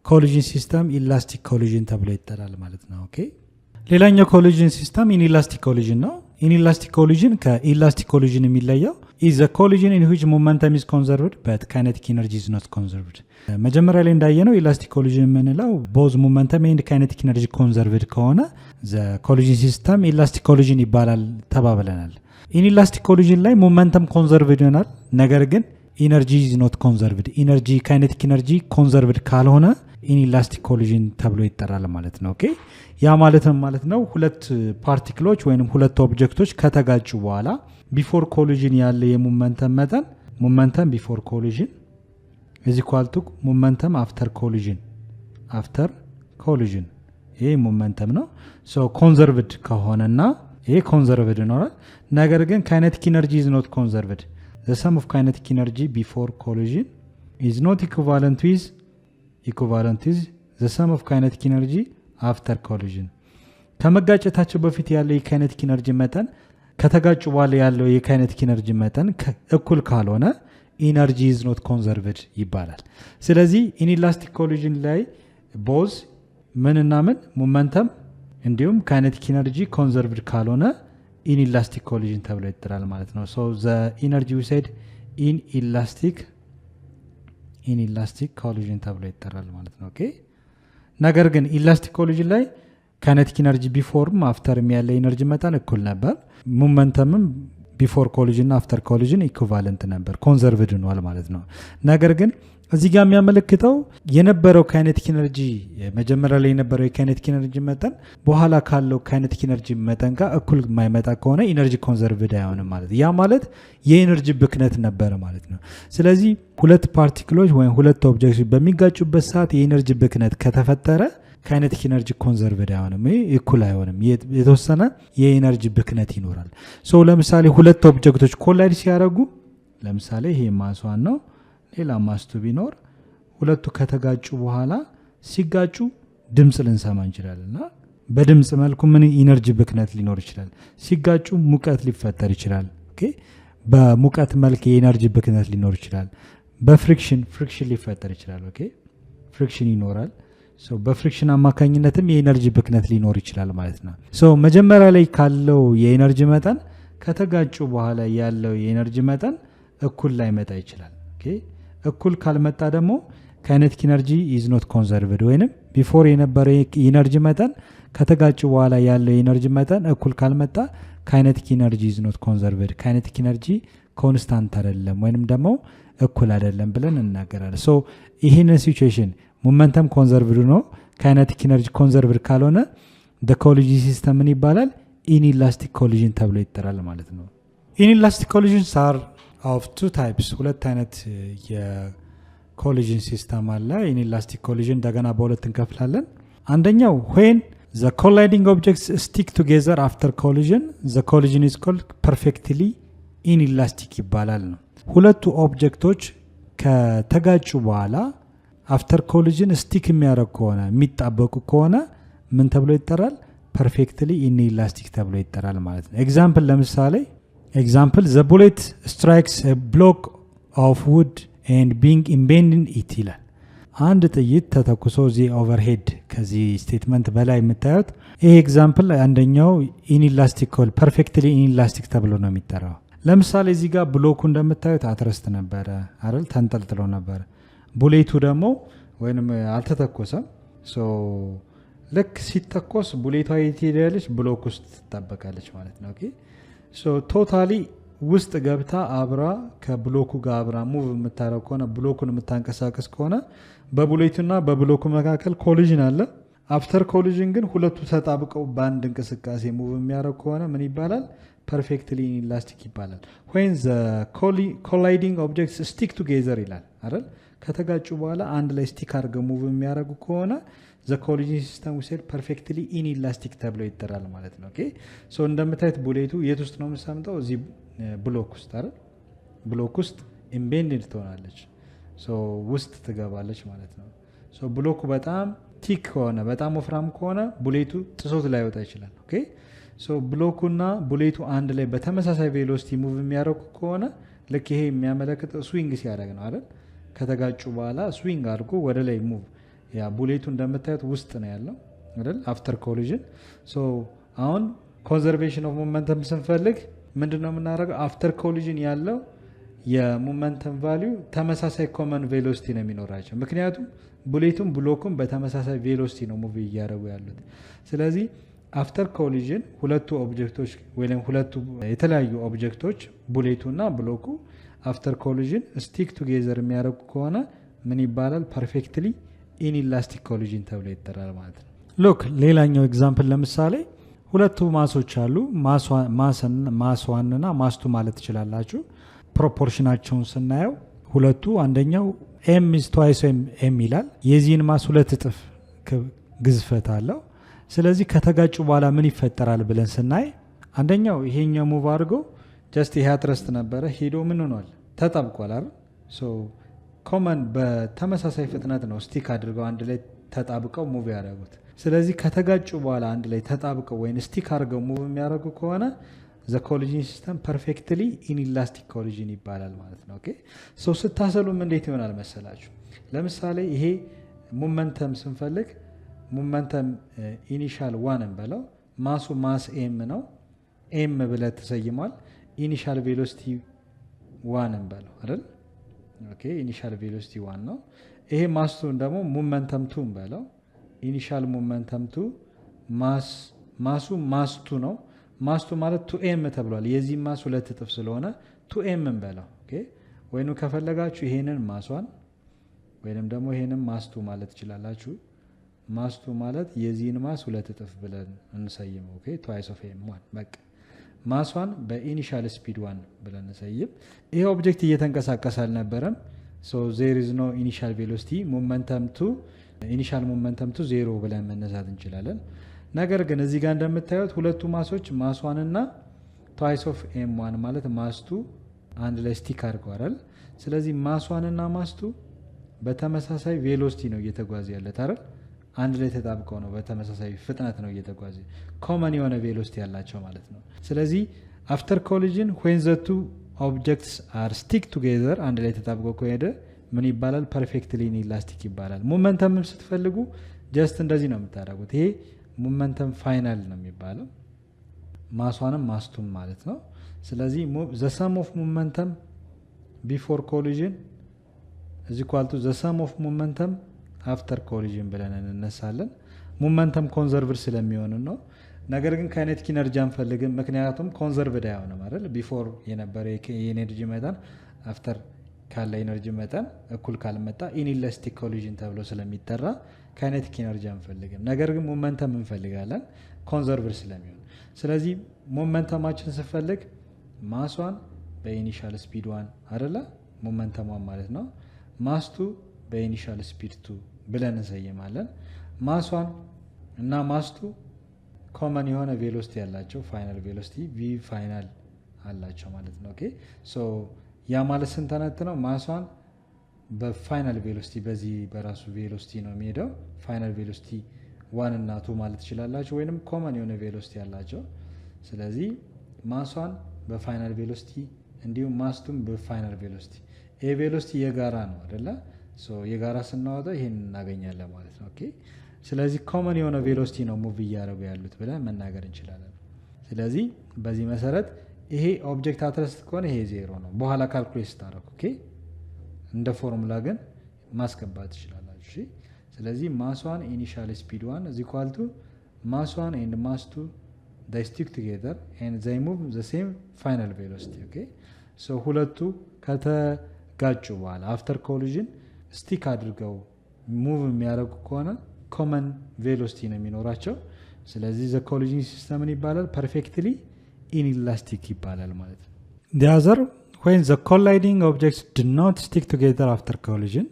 ኮሊዥን ሲስተም ኢላስቲክ ኮሊዥን ተብሎ ይጠራል ማለት ነው። ኦኬ ሌላኛው ኮሊዥን ሲስተም ኢንኢላስቲክ ኮሊዥን ነው። ኢንኢላስቲክ ኮሊዥን ከኢላስቲክ ኮሊዥን የሚለየው ኢዝ a collision in which momentum is conserved but kinetic energy is not conserved። መጀመሪያ ላይ እንዳየነው ኢላስቲክ ኮሊዥን የምንለው ቦዝ ሞመንተም ኤንድ ካይኔቲክ ኢነርጂ ኮንዘርቭድ ከሆነ ዘ ኮሊዥን ሲስተም ኢላስቲክ ኮሊዥን ይባላል ተባብለናል። ኢንኢላስቲክ ኮሊዥን ላይ ሞመንተም ኮንዘርቭድ ይሆናል፣ ነገር ግን ኢነርጂ ኢዝ ኖት ኮንዘርቭድ። ኢነርጂ ካይኔቲክ ኢነርጂ ኮንዘርቭድ ካልሆነ ኢንኢላስቲክ ኮሊዥን ተብሎ ይጠራል ማለት ነው። ኦኬ ያ ማለት ነው ሁለት ፓርቲክሎች ወይም ሁለት ኦብጀክቶች ከተጋጩ በኋላ ቢፎር ኮሊዥን ያለ የሞመንተም መጠን ሞመንተም ቢፎር ኮሊዥን ኢዝ ኢኳል ቱ ሞመንተም አፍተር ኮሊዥን ይሄ ሞመንተም ነው። ሶ ኮንዘርቭድ ከሆነና ይሄ ኮንዘርቭድ ይኖራል፣ ነገር ግን ካይኔቲክ ኢነርጂ ኢዝ ኖት ኮንዘርቭድ። ዘ ሰም ኦፍ ካይኔቲክ ኢነርጂ ቢፎር ኮሊዥን ኢዝ ኖት ኢኩቫለንት ዊዝ ዘ ሰም ኦፍ ካይኔቲክ ኢነርጂ አፍተር ኮሊዥን። ከመጋጨታቸው በፊት ያለው የካይኔቲክ ኢነርጂ መጠን ከተጋጩ በኋላ ያለው የካይኔቲክ ኢነርጂ መጠን እኩል ካልሆነ ኢነርጂ ኢዝ ኖት ኮንዘርቭድ ይባላል። ስለዚህ ኢንኢላስቲክ ኮሊዥን ላይ ቦዝ ምንና ምን ሞመንተም እንዲሁም ካይኔቲክ ኢነርጂ ኮንዘርቭድ ካልሆነ ኢንኢላስቲክ ኮሊዥን ተብሎ ይጠራል ማለት ነው። ሶ ዘ ኢነርጂ ዊ ሴድ ኢንኢላስቲክ ኮሊዥን ተብሎ ይጠራል ማለት ነው። ኦኬ ነገር ግን ኢላስቲክ ኮሊዥን ላይ ካይኔቲክ ኢነርጂ ቢፎርም አፍተርም ያለ ኢነርጂ መጠን እኩል ነበር። ሞመንተምም ቢፎር ኮሊዥን አፍተር ኮሊዥን ኢኩቫለንት ነበር፣ ኮንዘርቭድ ሆኗል ማለት ነው። ነገር ግን እዚህ ጋር የሚያመለክተው የነበረው ካይኔቲክ ኢነርጂ መጀመሪያ ላይ የነበረው የካይኔቲክ ኢነርጂ መጠን በኋላ ካለው ካይኔቲክ ኢነርጂ መጠን ጋር እኩል የማይመጣ ከሆነ ኢነርጂ ኮንዘርቭድ አይሆንም ማለት ያ ማለት የኢነርጂ ብክነት ነበረ ማለት ነው። ስለዚህ ሁለት ፓርቲክሎች ወይም ሁለት ኦብጀክቶች በሚጋጩበት ሰዓት የኢነርጂ ብክነት ከተፈጠረ ካይኔቲክ ኢነርጂ ኮንዘርቭድ አይሆንም፣ እኩል አይሆንም፣ የተወሰነ የኢነርጂ ብክነት ይኖራል። ሶ ለምሳሌ ሁለት ኦብጀክቶች ኮላይድ ሲያደርጉ ለምሳሌ ይሄ ማስ 1 ነው፣ ሌላ ማስ 2 ቢኖር ሁለቱ ከተጋጩ በኋላ ሲጋጩ ድምፅ ልንሰማ እንችላለንና በድምፅ መልኩ ምን ኢነርጂ ብክነት ሊኖር ይችላል? ሲጋጩ ሙቀት ሊፈጠር ይችላል። ኦኬ በሙቀት መልክ የኤነርጂ ብክነት ሊኖር ይችላል። በፍሪክሽን ሊፈጠር ይችላል። ኦኬ ፍሪክሽን ይኖራል። ሶ በፍሪክሽን አማካኝነትም የኤነርጂ ብክነት ሊኖር ይችላል ማለት ነው። ሶ መጀመሪያ ላይ ካለው የኤነርጂ መጠን ከተጋጩ በኋላ ያለው የኤነርጂ መጠን እኩል ላይመጣ ይችላል። ኦኬ እኩል ካልመጣ ደግሞ ካይኔቲክ ኢነርጂ ኢዝ ኖት ኮንዘርቭድ ወይንም ቢፎር የነበረ የኤነርጂ መጠን ከተጋጩ በኋላ ያለው የኤነርጂ መጠን እኩል ካልመጣ ካይኔቲክ ኢነርጂ ኢዝ ኖት ኮንዘርቭድ፣ ካይኔቲክ ኢነርጂ ኮንስታንት አይደለም ወይንም ደግሞ እኩል አይደለም ብለን እናገራለን። ሶ ይህንን ሲቹዌሽን ሞመንተም ኮንዘርቭድ ነው፣ ካይኔቲክ ኢነርጂ ኮንዘርቭድ ካልሆነ ኮሊዥን ሲስተም ምን ይባላል? ኢንኢላስቲክ ኮሊዥን ተብሎ ይጠራል ማለት ነው። ኢንኢላስቲክ ኮሊዥንስ አር ኦፍ ቱ ታይፕስ፣ ሁለት አይነት የኮሊዥን ሲስተም አለ። ኢንኢላስቲክ ኮሊዥን እንደገና በሁለት እንከፍላለን። አንደኛው ዌን the colliding objects stick together after collision the collision is called perfectly inelastic ይባላል ነው። ሁለቱ ኦብጀክቶች ከተጋጩ በኋላ አፍተር ኮሊዥን ስቲክ የሚያደርግ ከሆነ የሚጣበቁ ከሆነ ምን ተብሎ ይጠራል? ፐርፌክትሊ ኢንኢላስቲክ ተብሎ ይጠራል ማለት ነው። ኤግዛምፕል ለምሳሌ the bullet strikes a block of wood and being embedded in it ይላል። አንድ ጥይት ተተኩሶ እዚህ ኦቨርሄድ ከዚህ ስቴትመንት በላይ የምታዩት ይሄ ኤግዛምፕል አንደኛው ኢንኢላስቲክ ፐርፌክትሊ ኢንኢላስቲክ ተብሎ ነው የሚጠራው። ለምሳሌ እዚህ ጋር ብሎኩ እንደምታዩት አትረስት ነበረ አይደል? ተንጠልጥሎ ነበረ። ቡሌቱ ደግሞ ወይንም አልተተኮሰም። ልክ ሲተኮስ ቡሌቷ የት ሄዳለች? ብሎክ ውስጥ ትጣበቃለች ማለት ነው። ኦኬ ቶታሊ ውስጥ ገብታ አብራ ከብሎኩ ጋር አብራ ሙቭ የምታረግ ከሆነ ብሎኩን የምታንቀሳቀስ ከሆነ በቡሌቱና በብሎኩ መካከል ኮሊዥን አለ። አፍተር ኮሊዥን ግን ሁለቱ ተጣብቀው በአንድ እንቅስቃሴ ሙቭ የሚያደርግ ከሆነ ምን ይባላል? ፐርፌክትሊ ኢንኢላስቲክ ይባላል። when the colliding objects stick together ይላል አይደል? ከተጋጩ በኋላ አንድ ላይ ስቲክ አድርገው ሙቭ የሚያደርጉ ከሆነ the collision system we said perfectly inelastic ተብሎ ይጠራል ማለት ነው። ኦኬ ሶ እንደምታዩት ቡሌቱ የት ውስጥ ነው የምትሰምጠው? እዚህ ብሎክ ውስጥ አይደል? ብሎክ ውስጥ ኢምቤንድድ ትሆናለች። ሶ ውስጥ ትገባለች ማለት ነው። ሶ ብሎኩ በጣም ቲክ ከሆነ በጣም ወፍራም ከሆነ ቡሌቱ ጥሶት ላይወጣ ይችላል። ኦኬ ሶ ብሎኩና ቡሌቱ አንድ ላይ በተመሳሳይ ቬሎሲቲ ሙቭ የሚያደርጉ ከሆነ ልክ ይሄ የሚያመለክተው ስዊንግ ሲያደርግ ነው አይደል? ከተጋጩ በኋላ ስዊንግ አድርጎ ወደ ላይ ሙቭ ያ ቡሌቱ እንደምታዩት ውስጥ ነው ያለው አይደል? አፍተር ኮሊዥን ሶ አሁን ኮንዘርቬሽን ኦፍ ሞመንተም ስንፈልግ ምንድነው የምናደርገው? አፍተር ኮሊዥን ያለው የሞመንተም ቫልዩ ተመሳሳይ ኮመን ቬሎሲቲ ነው የሚኖራቸው። ምክንያቱም ቡሌቱም ብሎኩም በተመሳሳይ ቬሎሲቲ ነው ሙቭ እያደረጉ ያሉት። ስለዚህ አፍተር ኮሊዥን ሁለቱ ኦብጀክቶች ወይም ሁለቱ የተለያዩ ኦብጀክቶች ቡሌቱና ብሎኩ አፍተር ኮሊዥን ስቲክ ቱጌዘር የሚያደርጉ ከሆነ ምን ይባላል? ፐርፌክትሊ ኢንኢላስቲክ ኮሊዥን ተብሎ ይጠራል ማለት ነው። ሉክ ሌላኛው ኤግዛምፕል ለምሳሌ ሁለቱ ማሶች አሉ። ማስዋንና ማስቱ ማለት ትችላላችሁ። ፕሮፖርሽናቸውን ስናየው ሁለቱ አንደኛው ኤም ኢዝ ትዋይስ ኤም ይላል። የዚህን ማስ ሁለት እጥፍ ግዝፈት አለው። ስለዚህ ከተጋጩ በኋላ ምን ይፈጠራል ብለን ስናይ አንደኛው ይሄኛው ሙቭ አድርጎ ጀስት ይሄ አትረስት ነበረ ሄዶ ምን ሆኗል? ተጣብቋል አይደል? ሶ ኮመን በተመሳሳይ ፍጥነት ነው ስቲክ አድርገው አንድ ላይ ተጣብቀው ሙቭ ያደረጉት። ስለዚህ ከተጋጩ በኋላ አንድ ላይ ተጣብቀው ወይም ስቲክ አድርገው ሙቭ የሚያደርጉ ከሆነ ዘ ኮሊዥን ሲስተም ፐርፌክትሊ ኢንኢላስቲክ ኮሊዥን ይባላል ማለት ነው። ኦኬ ሶ ስታሰሉም እንዴት ይሆናል መሰላችሁ? ለምሳሌ ይሄ ሞመንተም ስንፈልግ ሞመንተም ኢኒሻል ዋን እንበለው። ማሱ ማስ ኤም ነው። ኤም ብለህ ተሰይሟል። ኢኒሻል ቬሎሲቲ ዋን እንበለው አይደል? ኦኬ ኢኒሻል ቬሎሲቲ ዋን ነው። ይሄ ማስቱን ደግሞ ሞመንተም ቱ እንበለው። ኢኒሻል ሞመንተም ቱ ማሱ ማስቱ ነው። ማስቱ ማለት ቱ ኤም ተብሏል። የዚህ ማስ ሁለት እጥፍ ስለሆነ ቱ ኤም እንበለው። ኦኬ ወይኑ ከፈለጋችሁ ይሄንን ማሷን ወይንም ደግሞ ይሄንን ማስቱ ማለት ትችላላችሁ። ማስቱ ማለት የዚህን ማስ ሁለት እጥፍ ብለን እንሰይም። ኦኬ ትዋይስ ኦፍ ኤም ዋን በቃ ማሷን በኢኒሻል ስፒድ ዋን ብለን እንሰይም። ይሄ ኦብጀክት እየተንቀሳቀሰ አልነበረም። ሶ ዜር ኢዝ ኖ ኢኒሻል ቬሎሲቲ ሞመንተም ቱ ኢኒሻል ሞመንተም ቱ ዜሮ ብለን መነሳት እንችላለን። ነገር ግን እዚህ ጋር እንደምታዩት ሁለቱ ማሶች ማስዋንና ትዋይስ ኦፍ ኤም ዋን ማለት ማስቱ አንድ ላይ ስቲክ አድርገዋል። ስለዚህ ማስዋንና ማስቱ በተመሳሳይ ቬሎሲቲ ነው እየተጓዘ ያለት አይደል? አንድ ላይ ተጣብቀው ነው በተመሳሳይ ፍጥነት ነው እየተጓዘ ኮመን የሆነ ቬሎሲቲ ያላቸው ማለት ነው። ስለዚህ አፍተር ኮሊዥን when the two ኦብጀክትስ አር ስቲክ ቱጌዘር አንድ ላይ ተጣብቆ ከሄደ ምን ይባላል? ፐርፌክትሊ ኢንኢላስቲክ ይባላል። ሞመንተምን ስትፈልጉ ጀስት እንደዚህ ነው የምታደርጉት። ይሄ ሞመንተም ፋይናል ነው የሚባለው፣ ማሷንም ማስቱም ማለት ነው። ስለዚህ ዘ ሰም ኦፍ ሞመንተም ቢፎር ኮሊዥን እዚ ኳልቱ ዘ ሰም ኦፍ ሞመንተም አፍተር ኮሊዥን ብለን እንነሳለን። ሞመንተም ኮንዘርቭድ ስለሚሆን ነው። ነገር ግን ካይኔቲክ ኢነርጂ አንፈልግም፣ ምክንያቱም ኮንዘርቭድ አይሆንም አይደል? ቢፎር የነበረ የኤነርጂ መጠን አፍተር ካለ ኢነርጂ መጠን እኩል ካልመጣ ኢንኢላስቲክ ኮሊዥን ተብሎ ስለሚጠራ ካይኔቲክ ኢነርጂ አንፈልግም። ነገር ግን ሞመንተም እንፈልጋለን ኮንዘርቭድ ስለሚሆን። ስለዚህ ሞመንተማችን ስፈልግ ማሷን በኢኒሻል ስፒድ 1 አይደለ? ሞመንተሟን ማለት ነው። ማስቱ በኢኒሻል ስፒድ 2 ብለን እንሰይማለን። ማሷን እና ማስቱ ኮመን የሆነ ቬሎሲቲ ያላቸው ፋይናል ቬሎሲቲ ቪ ፋይናል አላቸው ማለት ነው። ኦኬ ሶ ያ ማለት ስንተነት ነው? ማሷን በፋይናል ቬሎሲቲ በዚህ በራሱ ቬሎሲቲ ነው የሚሄደው። ፋይናል ቬሎሲቲ 1 እና 2 ማለት ትችላላችሁ፣ ወይንም ኮመን የሆነ ቬሎሲቲ ያላቸው። ስለዚህ ማሷን በፋይናል ቬሎሲቲ እንዲሁም ማስቱም በፋይናል ቬሎሲቲ። ይሄ ቬሎሲቲ የጋራ ነው አይደለ? ሶ የጋራ ስናወጣ ይሄን እናገኛለን ማለት ነው። ኦኬ ስለዚህ ኮመን የሆነ ቬሎሲቲ ነው ሙቭ እያደረጉ ያሉት ብለን መናገር እንችላለን። ስለዚህ በዚህ መሰረት ይሄ ኦብጀክት አትረስት ከሆነ ይሄ 0 ነው በኋላ ካልኩሌት ስታደርጉ። ኦኬ እንደ ፎርሙላ ግን ማስገባት ትችላላችሁ። እሺ ስለዚህ ማስዋን ኢኒሻል ስፒድ 1 is equal to mass 1 and mass 2 they stick together and they move the same final velocity. okay so ሁለቱ ከተጋጩ በኋላ አፍተር ኮሊዥን ስቲክ አድርገው ሙቭ የሚያደርጉ ከሆነ ኮመን ቬሎሲቲ ነው የሚኖራቸው። ስለዚህ ዘ ኮሊዥን ሲስተምን ይባላል ፐርፌክትሊ ኢንኢላስቲክ ይባላል ማለት ነው። the other when the colliding objects do not stick together after collision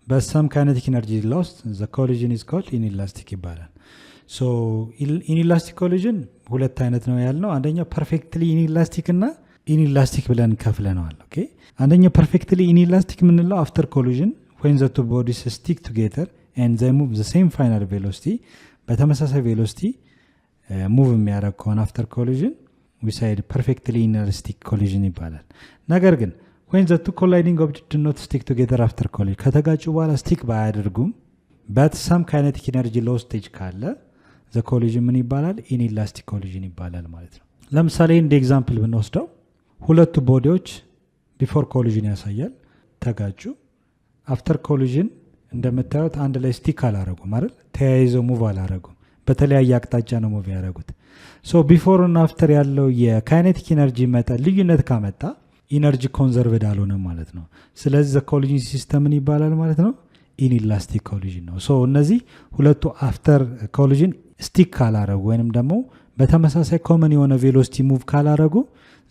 but some kinetic energy is lost, the collision is called inelastic ይባላል። so inelastic collision ሁለት አይነት ነው ያልነው። አንደኛው perfectly inelastic እና inelastic ብለን ከፍለነዋል። ኦኬ አንደኛው perfectly inelastic የምንለው after collision when the two bodies stick together and they move the same final velocity በተመሳሳይ ቬሎሲቲ ሙቭ የሚያደርግ ከሆነ after collision we said perfectly inelastic collision ይባላል። ነገር ግን when the two colliding objects do not stick together after collision ከተጋጩ በኋላ ስቲክ ባያደርጉም but some kinetic energy loss stage ካለ the collision ምን ይባላል? inelastic collision ይባላል ማለት ነው። ለምሳሌ እንደ ኤግዛምፕል ብንወስደው ሁለቱ ቦዲዎች ቢፎር ኮሊዥን ያሳያል፣ ተጋጩ። አፍተር ኮሊዥን እንደምታዩት አንድ ላይ ስቲክ አላረጉም አይደል? ተያይዘው ሙቭ አላረጉም፣ በተለያየ አቅጣጫ ነው ሙቭ ያደረጉት። ሶ ቢፎር እና አፍተር ያለው የካይኔቲክ ኢነርጂ መጠን ልዩነት ካመጣ ኢነርጂ ኮንዘርቭድ አልሆነም ማለት ነው። ስለዚህ ዘ ኮሊዥን ሲስተም ምን ይባላል ማለት ነው? ኢንኢላስቲክ ኮሊዥን ነው። ሶ እነዚህ ሁለቱ አፍተር ኮሊዥን ስቲክ ካላረጉ ወይንም ደግሞ በተመሳሳይ ኮመን የሆነ ቬሎሲቲ ሙቭ ካላረጉ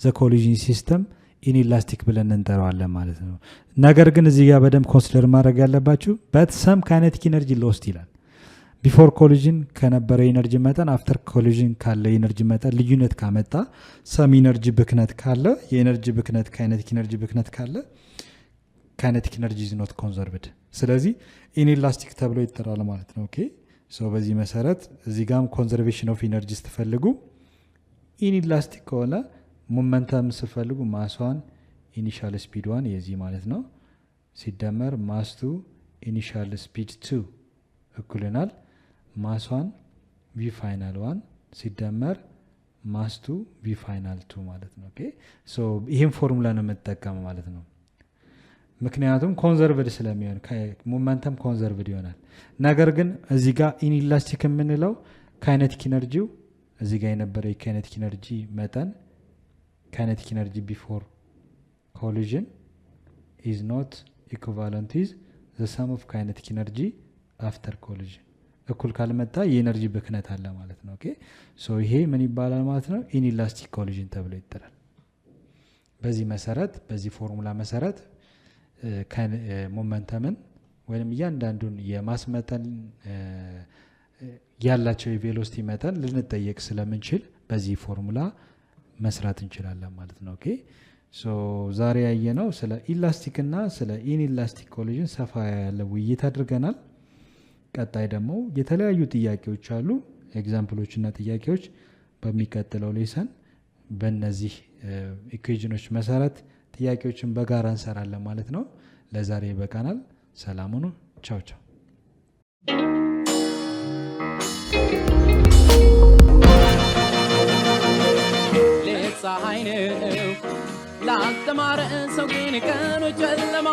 ዘ ኮሊዥን ሲስተም ኢንኢላስቲክ ብለን እንጠራዋለን ማለት ነው። ነገር ግን እዚህ ጋር በደንብ ኮንሲደር ማድረግ ያለባችሁ በት ሰም ካይኔቲክ ኢነርጂ ሎስት ይላል። ቢፎር ኮሊዥን ከነበረ ኢነርጂ መጠን አፍተር ኮሊዥን ካለ ኢነርጂ መጠን ልዩነት ካመጣ ሰም ኢነርጂ ብክነት ካለ የኢነርጂ ብክነት ካይኔቲክ ኢነርጂ ብክነት ካለ ካይኔቲክ ኢነርጂ ኢዝ ኖት ኮንዘርቭድ፣ ስለዚህ ኢንኢላስቲክ ተብሎ ይጠራል ማለት ነው። ኦኬ ሶ በዚህ መሰረት እዚህ ጋም ኮንዘርቬሽን ኦፍ ኢነርጂ ስትፈልጉ ኢንኢላስቲክ ከሆነ ሞመንተም ስትፈልጉ ማስዋን ኢኒሻል ስፒድ 1 የዚህ ማለት ነው ሲደመር ማስቱ ኢኒሻል ስፒድ 2 እኩልናል ማስዋን ቪ ፋይናል 1 ሲደመር ማስቱ ቪ ፋይናል 2 ማለት ነው። ኦኬ ሶ ይሄን ፎርሙላ ነው የምትጠቀመው ማለት ነው። ምክንያቱም ኮንዘርቭድ ስለሚሆን ሞመንተም ኮንዘርቭድ ይሆናል። ነገር ግን እዚህ ጋር ኢንኢላስቲክ የምንለው ካይኔቲክ ኢነርጂው እዚህ ጋር የነበረ የካይኔቲክ ኢነርጂ መጠን ካይኔቲክ ኢነርጂ ቢፎር ኮሊዥን ኢዝ ኖት ኢኩቫለንት ኢዝ ዘ ሰም ኦፍ ካይኔቲክ ኢነርጂ አፍተር ኮሊዥን እኩል ካልመጣ የኤነርጂ ብክነት አለ ማለት ነው። ኦኬ ሶ ይሄ ምን ይባላል ማለት ነው? ኢንኢላስቲክ ኮሊዥን ተብሎ ይጠራል። በዚህ መሰረት በዚህ ፎርሙላ መሰረት ሞመንተምን ወይም እያንዳንዱን የማስ መጠን ያላቸው የቬሎሲቲ መጠን ልንጠየቅ ስለምንችል በዚህ ፎርሙላ መስራት እንችላለን ማለት ነው። ኦኬ ሶ ዛሬ ያየነው ስለ ኢላስቲክ እና ስለ ኢንኢላስቲክ ኮሊዥን ሰፋ ያለ ውይይት አድርገናል። ቀጣይ ደግሞ የተለያዩ ጥያቄዎች አሉ፣ ኤግዛምፕሎች እና ጥያቄዎች በሚቀጥለው ሌሰን በእነዚህ ኢኩዌሽኖች መሰረት ጥያቄዎችን በጋራ እንሰራለን ማለት ነው። ለዛሬ ይበቃናል። ሰላም ሁኑ። ቻው ቻው። ፀሐይ ነው ላልተማረ ሰው ግን ቀኑ ጨለማ